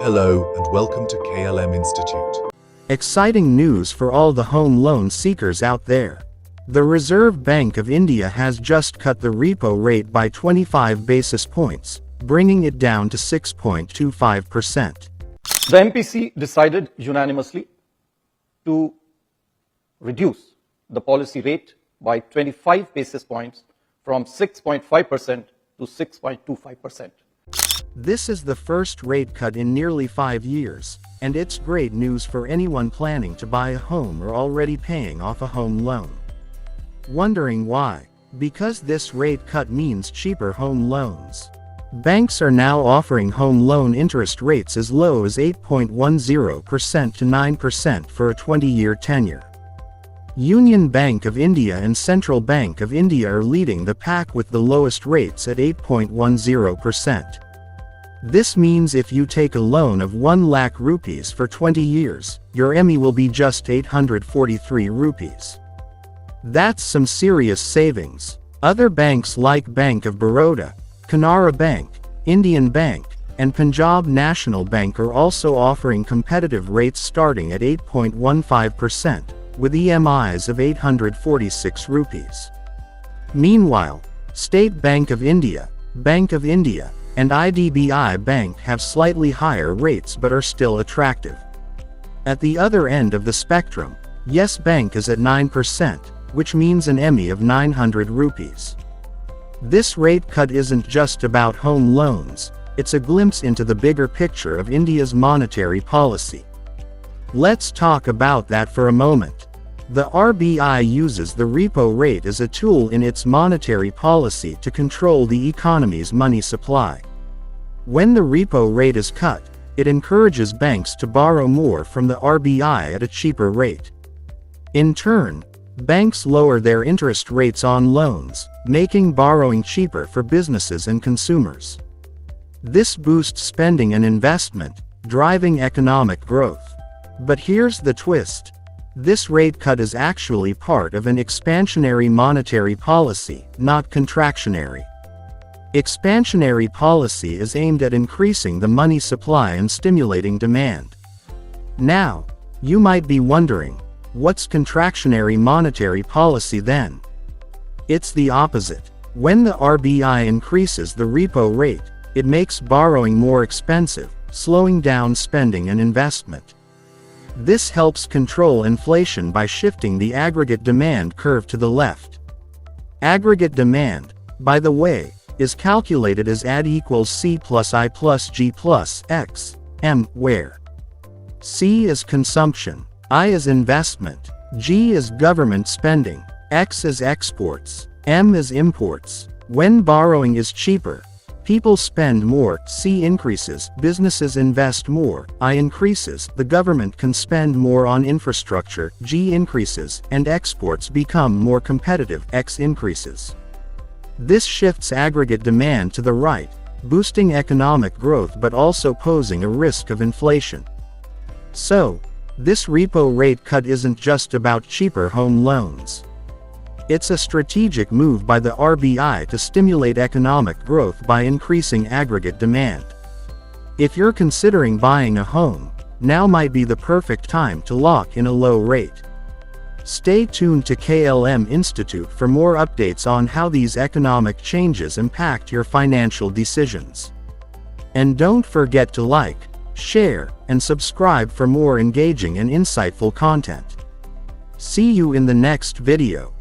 Hello and welcome to KLM Institute. Exciting news for all the home loan seekers out there. The Reserve Bank of India has just cut the repo rate by 25 basis points, bringing it down to 6.25%. The MPC decided unanimously to reduce the policy rate by 25 basis points from 6.5% to 6.25%. This is the first rate cut in nearly 5 years, and it's great news for anyone planning to buy a home or already paying off a home loan. Wondering why? Because this rate cut means cheaper home loans. Banks are now offering home loan interest rates as low as 8.10% to 9% for a 20-year tenure. Union Bank of India and Central Bank of India are leading the pack with the lowest rates at 8.10%. This means if you take a loan of 1 lakh rupees for 20 years, your ME will be just 843 rupees. That's some serious savings. Other banks like Bank of Baroda, Canara Bank, Indian Bank, and Punjab National Bank are also offering competitive rates starting at 8.15%, with EMIs of 846 rupees. Meanwhile, State Bank of India, and IDBI Bank have slightly higher rates but are still attractive. At the other end of the spectrum, Yes Bank is at 9%, which means an ME of 900 rupees. This rate cut isn't just about home loans, it's a glimpse into the bigger picture of India's monetary policy. Let's talk about that for a moment. The RBI uses the repo rate as a tool in its monetary policy to control the economy's money supply. When the repo rate is cut, it encourages banks to borrow more from the RBI at a cheaper rate. In turn, banks lower their interest rates on loans, making borrowing cheaper for businesses and consumers. This boosts spending and investment, driving economic growth. But here's the twist. This rate cut is actually part of an expansionary monetary policy, not contractionary. Expansionary policy is aimed at increasing the money supply and stimulating demand. Now, you might be wondering, what's contractionary monetary policy then? It's the opposite. When the RBI increases the repo rate, it makes borrowing more expensive, slowing down spending and investment. This helps control inflation by shifting the aggregate demand curve to the left. Aggregate demand, by the way, is calculated as AD equals C plus I plus G plus X, M, where C is consumption, I is investment, G is government spending, X is exports, M is imports. When borrowing is cheaper, people spend more, C increases, businesses invest more, I increases, the government can spend more on infrastructure, G increases, and exports become more competitive, X increases. This shifts aggregate demand to the right, boosting economic growth but also posing a risk of inflation. So, this repo rate cut isn't just about cheaper home loans. It's a strategic move by the RBI to stimulate economic growth by increasing aggregate demand. If you're considering buying a home, now might be the perfect time to lock in a low rate. Stay tuned to KLM Institute for more updates on how these economic changes impact your financial decisions. And don't forget to like, share, and subscribe for more engaging and insightful content. See you in the next video.